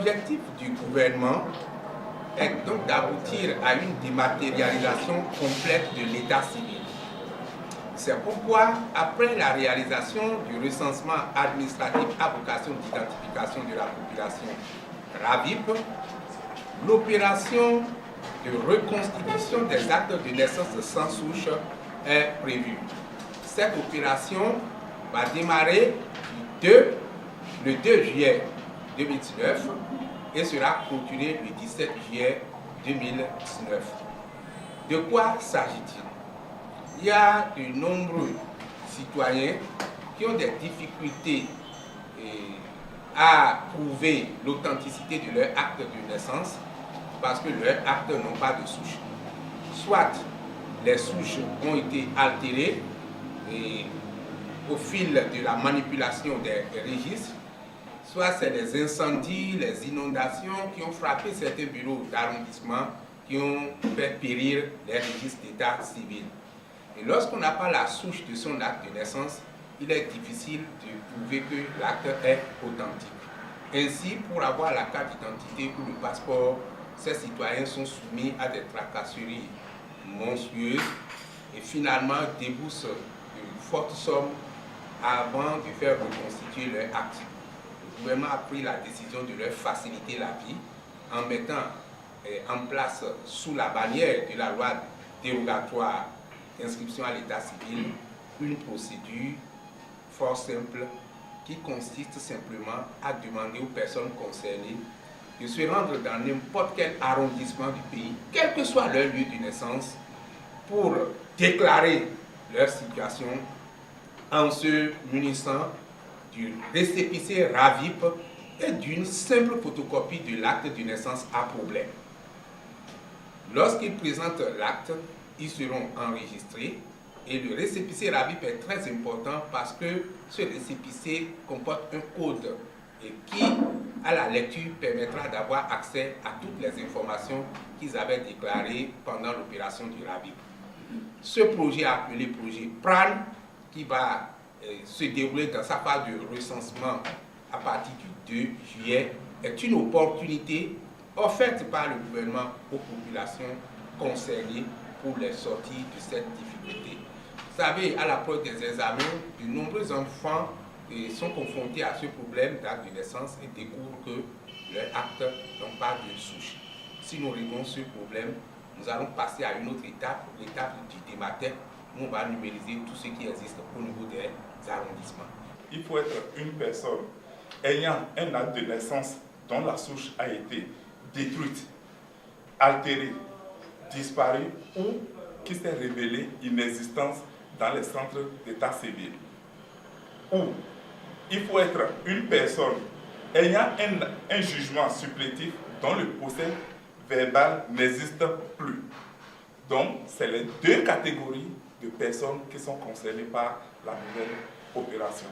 L'objectif du gouvernement est donc d'aboutir à une dématérialisation complète de l'état civil. C'est pourquoi, après la réalisation du recensement administratif à vocation d'identification de la population RAVIP, l'opération de reconstitution des actes de naissance sans souche est prévue. Cette opération va démarrer le 2 juillet 2019 et sera clôturée le 17 juillet 2019. De quoi s'agit-il? Il y a de nombreux citoyens qui ont des difficultés à prouver l'authenticité de leur acte de naissance parce que leurs actes n'ont pas de souche. Soit les souches ont été altérées au fil de la manipulation des registres, soit c'est les incendies, les inondations qui ont frappé certains bureaux d'arrondissement qui ont fait périr les registres d'état civil. Et lorsqu'on n'a pas la souche de son acte de naissance, il est difficile de prouver que l'acte est authentique. Ainsi, pour avoir la carte d'identité ou le passeport, ces citoyens sont soumis à des tracasseries monstrueuses et finalement déboursent de fortes sommes avant de faire reconstituer leur acte. Le gouvernement a pris la décision de leur faciliter la vie en mettant en place, sous la bannière de la loi dérogatoire d'inscription à l'état civil, une procédure fort simple qui consiste simplement à demander aux personnes concernées de se rendre dans n'importe quel arrondissement du pays, quel que soit leur lieu de naissance, pour déclarer leur situation en se munissant du récépissé RAVIP et d'une simple photocopie de l'acte de naissance à problème. Lorsqu'ils présentent l'acte, ils seront enregistrés et le récépissé RAVIP est très important parce que ce récépissé comporte un code et qui, à la lecture, permettra d'avoir accès à toutes les informations qu'ils avaient déclarées pendant l'opération du RAVIP. Ce projet appelé projet PRAN, qui va se dérouler dans sa phase de recensement à partir du 2 juillet, est une opportunité offerte par le gouvernement aux populations concernées pour les sortir de cette difficulté. Vous savez, à l'approche des examens, de nombreux enfants sont confrontés à ce problème d'acte de naissance et découvrent que leurs actes n'ont pas de souche. Si nous réglons ce problème, nous allons passer à une autre étape, l'étape du dématère, où on va numériser tout ce qui existe au niveau des arrondissements. Il faut être une personne ayant un acte de naissance dont la souche a été détruite, altérée, disparue ou qui s'est révélée inexistante dans les centres d'état civil. Ou il faut être une personne ayant un jugement supplétif dont le procès verbal n'existe plus. Donc, c'est les deux catégories de personnes qui sont concernées par la nouvelle opération.